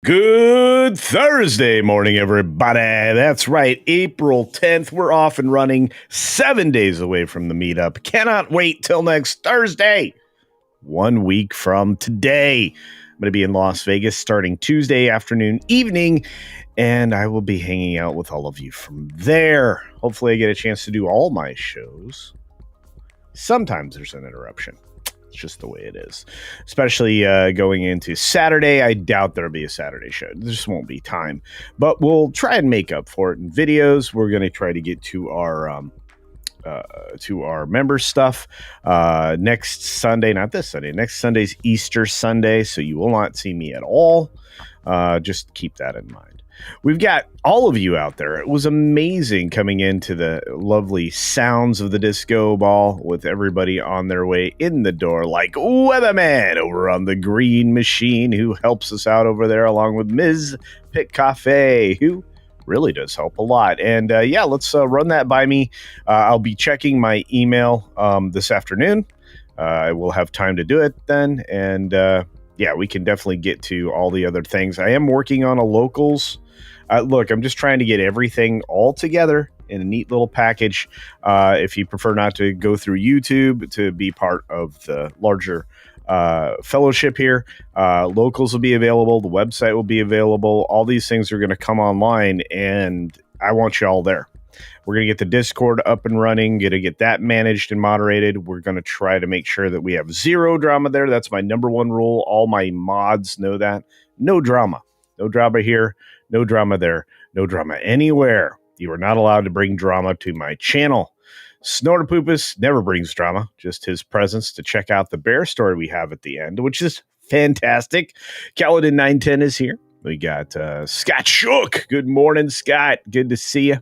Good Thursday morning, everybody. That's right, April 10th. We're off and running 7 days away from the meetup. Cannot wait till next Thursday. 1 week from today. I'm going to be in Las Vegas starting Tuesday afternoon, evening, and I will be hanging out with all of you from there. Hopefully I get a chance to do all my shows. Sometimes there's an interruption. It's just the way it is, especially going into Saturday. I doubt there'll be a Saturday show. There just won't be time, but we'll try and make up for it in videos. We're going to try to get to our member stuff next Sunday, not this Sunday. Next Sunday's Easter Sunday, so you will not see me at all. Just keep that in mind. We've got all of you out there. It was amazing coming into the lovely sounds of the disco ball with everybody on their way in the door, like Weatherman over on the green machine, who helps us out over there, along with Ms. Pit Cafe, who really does help a lot. And let's run that by me. I'll be checking my email this afternoon. I will have time to do it then. And we can definitely get to all the other things. I am working on a locals. Look, I'm just trying to get everything all together in a neat little package. If you prefer not to go through YouTube to be part of the larger fellowship here, locals will be available. The website will be available. All these things are going to come online, and I want you all there. We're going to get the Discord up and running, going to get that managed and moderated. We're going to try to make sure that we have zero drama there. That's my number one rule. All my mods know that. No drama. No drama here. No drama there. No drama anywhere. You are not allowed to bring drama to my channel. Snorterpoopus never brings drama, just his presence to check out the bear story we have at the end, which is fantastic. Caledon 910 is here. We got Scott Shook. Good morning, Scott. Good to see you.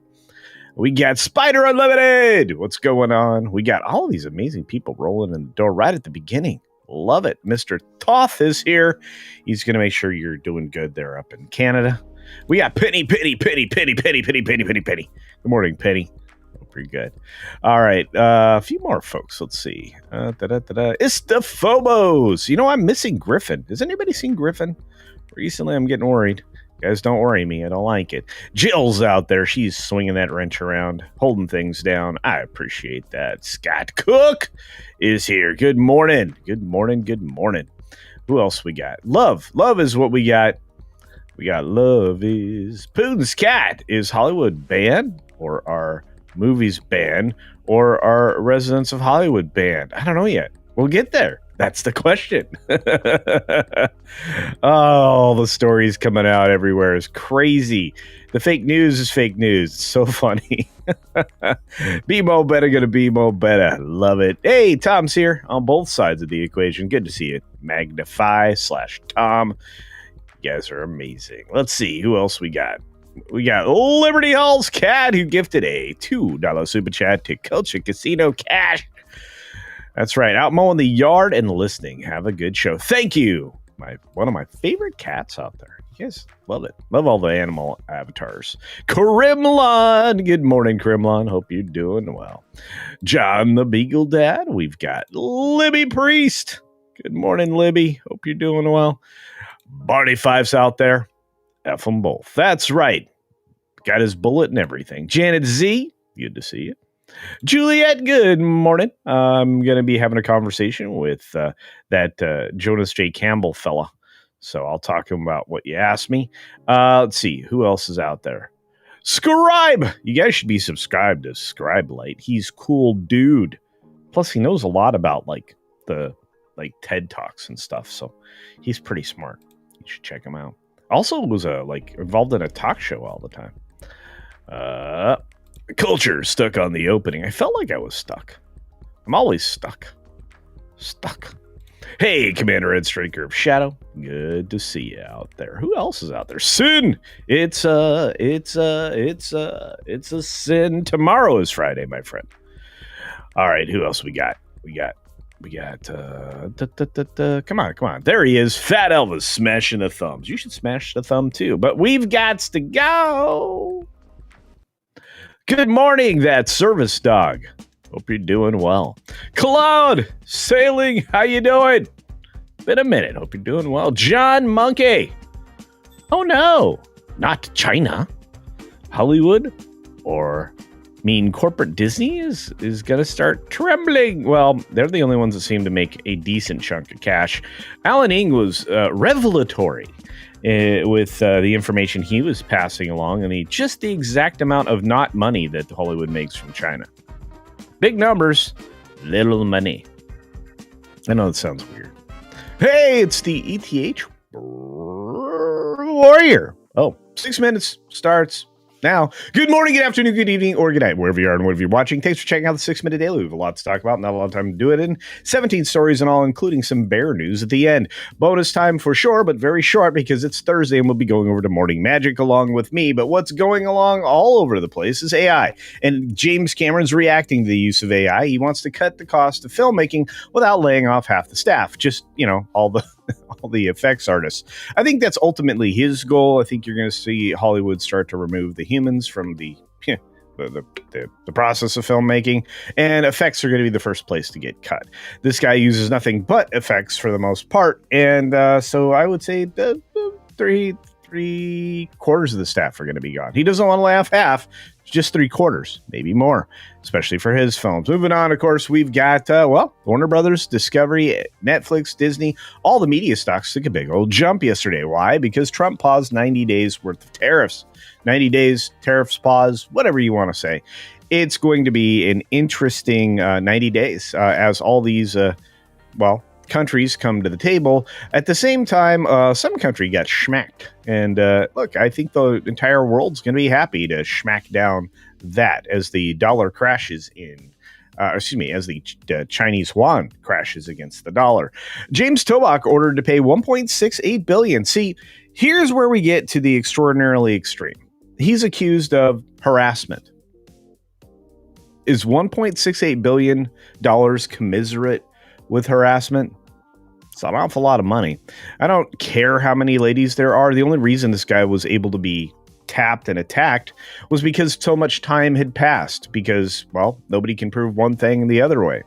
We got Spider Unlimited. What's going on? We got all these amazing people rolling in the door right at the beginning. Love it. Mr. Toth is here. He's going to make sure you're doing good there up in Canada. We got Penny. Good morning, Penny. Pretty good. All right. A few more folks. Let's see. It's the Phobos. You know, I'm missing Griffin. Has anybody seen Griffin? Recently, I'm getting worried. Guys, don't worry me. I don't like it. Jill's out there. She's swinging that wrench around, holding things down. I appreciate that. Scott Cook is here. Good morning. Good morning. Good morning. Who else we got? Love. Love is what we got. We got Love is Putin's Cat. Is Hollywood banned, or our movies banned, or our Residents of Hollywood banned? I don't know yet. We'll get there. That's the question. Oh, the stories coming out everywhere is crazy. The fake news is fake news. It's so funny. Be mo better, gonna be mo better. Love it. Hey, Tom's here on both sides of the equation. Good to see you. Magnify/Tom. You guys are amazing. Let's see who else we got. We got Liberty Hall's Cat, who gifted a $2 super chat to Culture Casino Cash. That's right. Out mowing the yard and listening. Have a good show. Thank you. One of my favorite cats out there. You guys love it. Love all the animal avatars. Krimlon. Good morning, Krimlon. Hope you're doing well. John the Beagle Dad. We've got Libby Priest. Good morning, Libby. Hope you're doing well. Barney Fives out there. F them both. That's right. Got his bullet and everything. Janet Z. Good to see you. Juliet, good morning. I'm going to be having a conversation with that Jonas J. Campbell fella. So I'll talk to him about what you asked me. Let's see. Who else is out there? Scribe. You guys should be subscribed to Scribe Light. He's cool dude. Plus, he knows a lot about the TED Talks and stuff. So he's pretty smart. You should check him out. Also was involved in a talk show all the time. Culture stuck on the opening. I felt like I was stuck. I'm always stuck. Hey, Commander Ed Striker of Shadow. Good to see you out there. Who else is out there? Sin. It's a sin. Tomorrow is Friday, my friend. All right, who else we got? Come on. There he is. Fat Elvis smashing the thumbs. You should smash the thumb too. But we've got to go. Good morning, that service dog. Hope you're doing well. Cloud Sailing, how you doing? Been a minute. Hope you're doing well. John Monkey. Oh no, not China. Hollywood or mean corporate Disney is going to start trembling. Well, they're the only ones that seem to make a decent chunk of cash. Alan Ng was revelatory with the information he was passing along and just the exact amount of not money that Hollywood makes from China. Big numbers, little money. I know it sounds weird. Hey, it's the ETH Warrior. Oh, 6 minutes starts now. Good morning, good afternoon, good evening, or good night, wherever you are and whatever you're watching. Thanks for checking out the 6 Minute Daily. We have a lot to talk about, not a lot of time to do it in. 17 stories in all, including some bear news at the end. Bonus time for sure, but very short because it's Thursday and we'll be going over to Morning Magic along with me. But what's going along all over the place is AI. And James Cameron's reacting to the use of AI. He wants to cut the cost of filmmaking without laying off half the staff. Just, all the effects artists. I think that's ultimately his goal. I think you're going to see Hollywood start to remove the humans from the process of filmmaking, and effects are going to be the first place to get cut. This guy uses nothing but effects for the most part, and so I would say the three quarters of the staff are going to be gone. He doesn't want to lay off half, just 3/4, maybe more, especially for his films. Moving on, of course, we've got, Warner Brothers, Discovery, Netflix, Disney, all the media stocks took a big old jump yesterday. Why? Because Trump paused 90 days worth of tariffs. 90 days, tariffs pause, whatever you want to say. It's going to be an interesting 90 days as all these, countries come to the table. At the same time, some country got schmacked. And look, I think the entire world's going to be happy to schmack down that as the dollar crashes as the Chinese yuan crashes against the dollar. James Toback ordered to pay $1.68 billion. See, here's where we get to the extraordinarily extreme. He's accused of harassment. Is $1.68 billion commiserate with harassment? It's an awful lot of money. I don't care how many ladies there are. The only reason this guy was able to be tapped and attacked was because so much time had passed. Because, nobody can prove one thing the other way.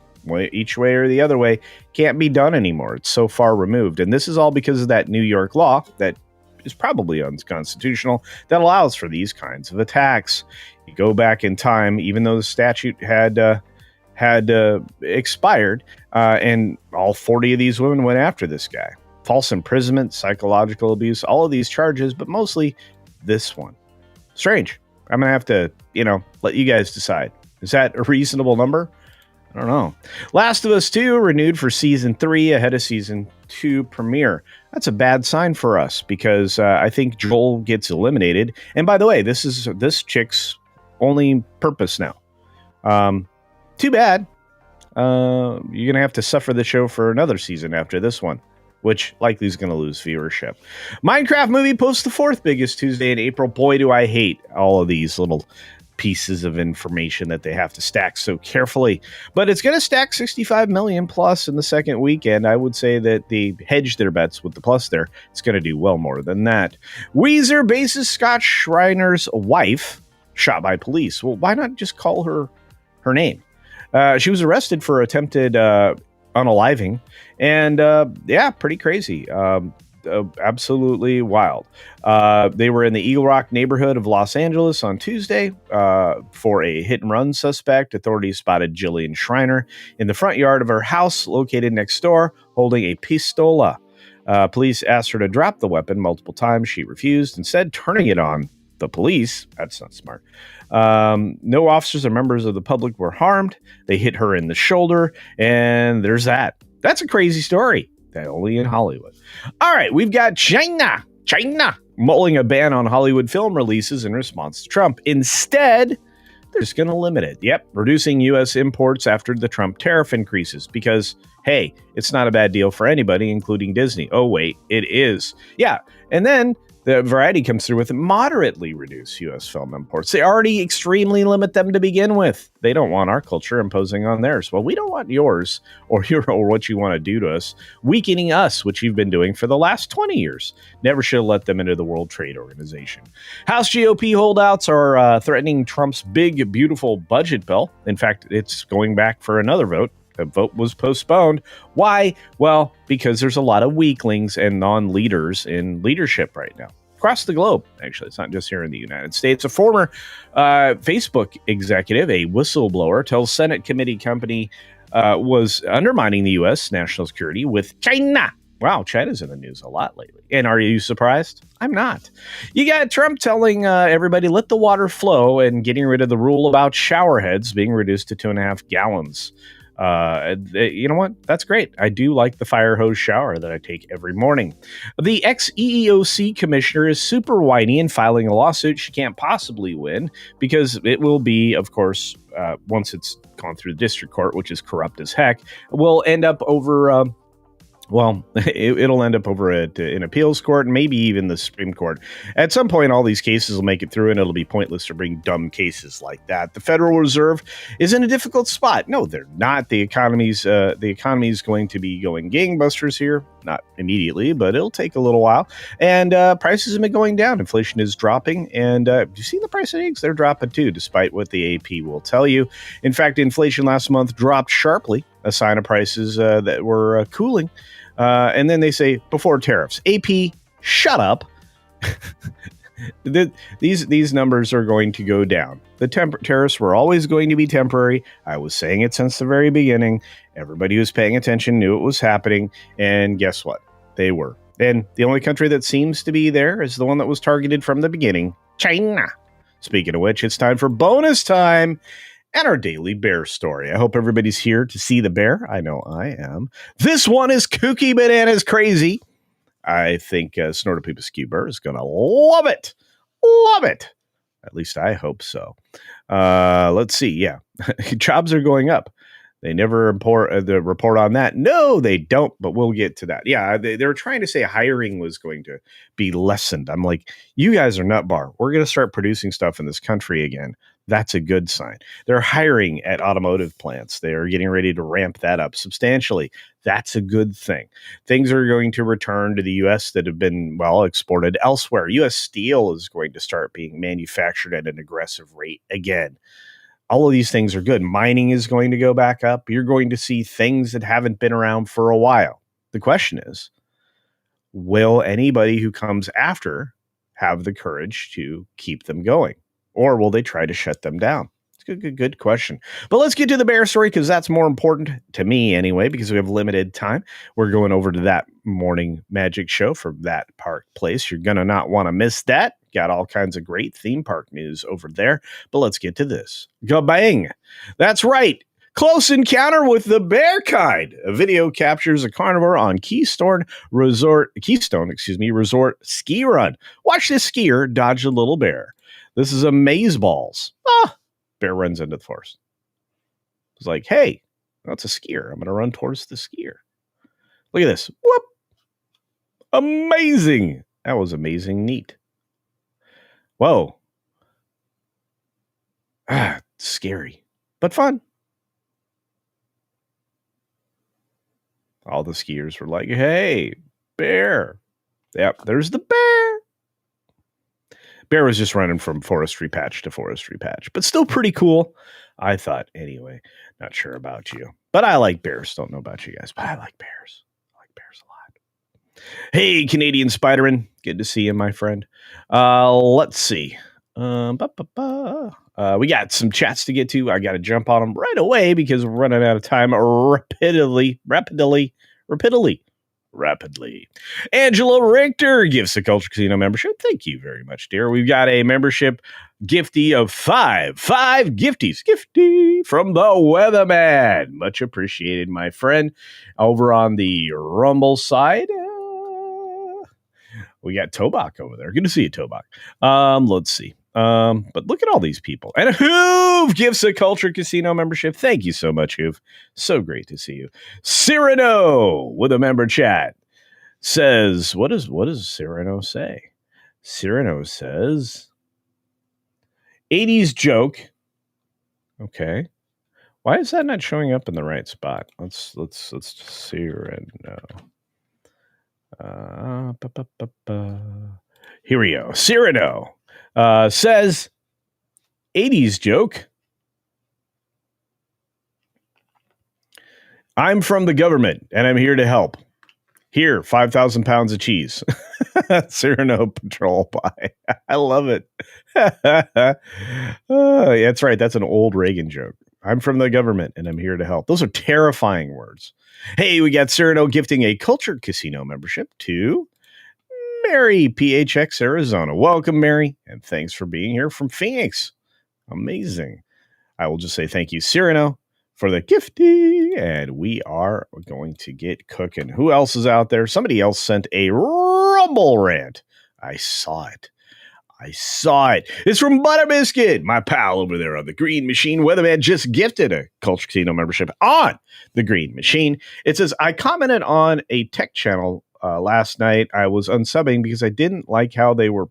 Each way or the other way can't be done anymore. It's so far removed. And this is all because of that New York law that is probably unconstitutional that allows for these kinds of attacks. You go back in time, even though the statute had expired, and all 40 of these women went after this guy. False imprisonment, psychological abuse, all of these charges, but mostly this one. Strange. I'm going to have to, let you guys decide. Is that a reasonable number? I don't know. Last of Us 2 renewed for season 3 ahead of season 2 premiere. That's a bad sign for us because I think Joel gets eliminated. And by the way, this is this chick's only purpose now. Too bad. You're going to have to suffer the show for another season after this one, which likely is going to lose viewership. Minecraft movie posts the 4th biggest Tuesday in April. Boy, do I hate all of these little pieces of information that they have to stack so carefully. But it's going to stack 65 million plus in the second weekend. I would say that they hedge their bets with the plus there. It's going to do well more than that. Weezer bassist Scott Schreiner's wife shot by police. Well, why not just call her name? She was arrested for attempted unaliving, and pretty crazy. Absolutely wild. They were in the Eagle Rock neighborhood of Los Angeles on Tuesday for a hit-and-run suspect. Authorities spotted Jillian Schreiner in the front yard of her house located next door holding a pistola. Police asked her to drop the weapon multiple times. She refused, instead turning it on the police. That's not smart. No officers or members of the public were harmed. They hit her in the shoulder, and there's that. That's a crazy story. That only in Hollywood. All right, we've got China mulling a ban on Hollywood film releases in response to Trump. Instead, they're just going to limit it. Yep, reducing U.S. imports after the Trump tariff increases because, hey, it's not a bad deal for anybody, including Disney. Oh, wait, it is. Yeah, and then the Variety comes through with moderately reduced U.S. film imports. They already extremely limit them to begin with. They don't want our culture imposing on theirs. Well, we don't want yours or what you want to do to us, weakening us, which you've been doing for the last 20 years. Never should have let them into the World Trade Organization. House GOP holdouts are threatening Trump's big, beautiful budget bill. In fact, it's going back for another vote. The vote was postponed. Why? Well, because there's a lot of weaklings and non-leaders in leadership right now. across the globe. Actually, it's not just here in the United States. A former Facebook executive, a whistleblower, tells Senate committee company was undermining the U.S. national security with China. Wow, China's in the news a lot lately. And are you surprised? I'm not. You got Trump telling everybody, let the water flow, and getting rid of the rule about shower heads being reduced to 2.5 gallons. You know what? That's great. I do like the fire hose shower that I take every morning. The ex-EEOC commissioner is super whiny and filing a lawsuit she can't possibly win because it will be, of course, once it's gone through the district court, which is corrupt as heck, will end up over... it'll end up over at an appeals court and maybe even the Supreme Court. At some point, all these cases will make it through, and it'll be pointless to bring dumb cases like that. The Federal Reserve is in a difficult spot. No, they're not. The economy's going to be going gangbusters here. Not immediately, but it'll take a little while. And prices have been going down. Inflation is dropping. And you see the price of eggs? They're dropping too, despite what the AP will tell you. In fact, inflation last month dropped sharply, a sign of prices that were cooling. And then they say, before tariffs. AP, shut up. These numbers are going to go down. The tariffs were always going to be temporary. I was saying it since the very beginning. Everybody who was paying attention knew it was happening. And guess what? They were. And the only country that seems to be there is the one that was targeted from the beginning, China. Speaking of which, it's time for bonus time and our daily bear story. I hope everybody's here to see the bear. I know I am. This one is kooky bananas crazy. I think Snortopoopa Skewer is going to love it. Love it. At least I hope so. Let's see. Yeah. Jobs are going up. They never report on that. No, they don't, but we'll get to that. Yeah, they were trying to say hiring was going to be lessened. I'm like, you guys are nut bar. We're going to start producing stuff in this country again. That's a good sign. They're hiring at automotive plants. They are getting ready to ramp that up substantially. That's a good thing. Things are going to return to the U.S. that have been, exported elsewhere. U.S. steel is going to start being manufactured at an aggressive rate again. All of these things are good. Mining is going to go back up. You're going to see things that haven't been around for a while. The question is, will anybody who comes after have the courage to keep them going? Or will they try to shut them down? It's a good question. But let's get to the bear story because that's more important to me anyway, because we have limited time. We're going over to that morning magic show from that park place. You're going to not want to miss that. Got all kinds of great theme park news over there. But let's get to this. Gabang! That's right. Close encounter with the bear kind. A video captures a carnivore on Keystone Resort ski run. Watch this skier dodge a little bear. This is amazeballs. Bear runs into the forest. It's like, hey, that's a skier. I'm going to run towards the skier. Look at this. Whoop. Amazing. That was amazing. Neat. Whoa. Scary, but fun. All the skiers were like, hey, bear. Yep, there's the bear. Bear was just running from forestry patch to forestry patch, but still pretty cool, I thought, anyway. Not sure about you, but I like bears. Don't know about you guys, but I like bears. I like bears a lot. Hey, Canadian Spiderman. Good to see you, my friend. Let's see. We got some chats to get to. I got to jump on them right away because we're running out of time rapidly. Angela Richter gives the Culture Casino membership. Thank you very much, dear. We've got a membership gifty of five gifties from the Weatherman. Much appreciated, my friend. Over on the Rumble side, we got Toback over there. Good to see you, Toback. Let's see. But look at all these people. And Hoove gives a Culture Casino membership. Thank you so much, Hoove. So great to see you. Cyrano with a member chat says, what does Cyrano say? Cyrano says 80s joke. Okay. Why is that not showing up in the right spot? Let's Cyrano. Here we go. Cyrano says 80s joke. I'm from the government and I'm here to help. Here, 5,000 pounds of cheese. Cyrano Patrol Pie. I love it. Yeah, that's right. That's an old Reagan joke. I'm from the government and I'm here to help. Those are terrifying words. Hey, we got Cyrano gifting a Cultured Casino membership to Mary, PHX, Arizona. Welcome, Mary, and thanks for being here from Phoenix. Amazing. I will just say thank you, Cyrano, for the gifty, and we are going to get cooking. Who else is out there? Somebody else sent a Rumble rant. I saw it. It's from Butter Biscuit, my pal over there on the Green Machine. Weatherman just gifted a Culture Casino membership on the Green Machine. It says, I commented on a tech channel last night. I was unsubbing because I didn't like how they were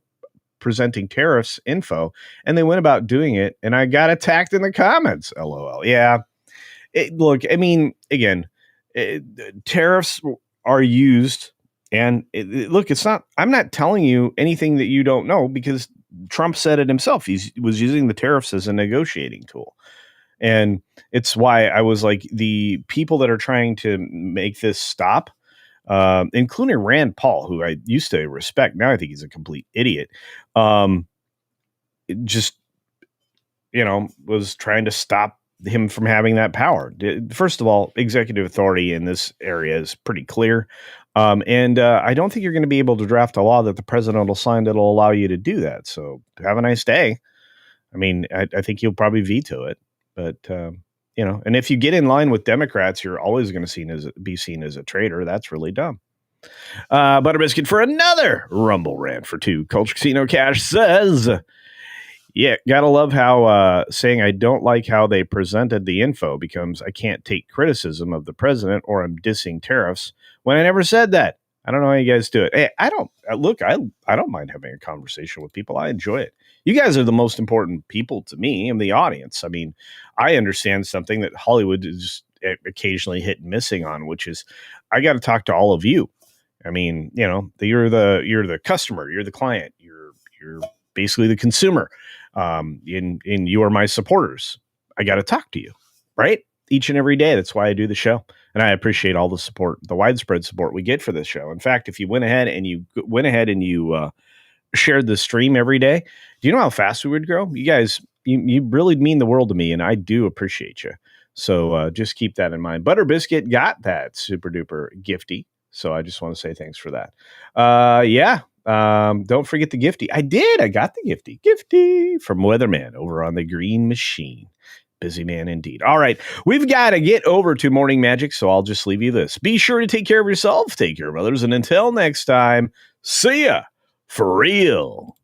presenting tariffs info, and they went about doing it, and I got attacked in the comments. LOL. Yeah. Look, I mean, again, tariffs are used. And look, I'm not telling you anything that you don't know because Trump said it himself. He was using the tariffs as a negotiating tool. And it's why I was like, the people that are trying to make this stop, including Rand Paul, who I used to respect. Now I think he's a complete idiot. Just, was trying to stop him from having that power. First of all, executive authority in this area is pretty clear. And I don't think you're going to be able to draft a law that the president will sign that will allow you to do that. So have a nice day. I mean, I think you'll probably veto it. But, and if you get in line with Democrats, you're always going to be seen as a traitor. That's really dumb. Butter Biscuit for another Rumble rant for two. Culture Casino Cash says, yeah, gotta love how saying I don't like how they presented the info becomes I can't take criticism of the president or I'm dissing tariffs when I never said that. I don't know how you guys do it. Hey, I don't mind having a conversation with people. I enjoy it. You guys are the most important people to me and the audience. I mean, I understand something that Hollywood is occasionally hit missing on, which is I got to talk to all of you. I mean, you're the customer, you're the client, you're basically the consumer. And you are my supporters. I got to talk to you, right? Each and every day. That's why I do the show. And I appreciate all the support, the widespread support we get for this show. In fact, if you went ahead and you shared the stream every day, do you know how fast we would grow? You guys, you really mean the world to me, and I do appreciate you. So just keep that in mind. Butter Biscuit got that super duper gifty. So I just want to say thanks for that. Yeah. Don't forget the gifty. I got the gifty from Weatherman over on the Green Machine. Busy man indeed. All right. We've got to get over to Morning Magic. So I'll just leave you this. Be sure to take care of yourself. Take care of others. And until next time, see ya for real.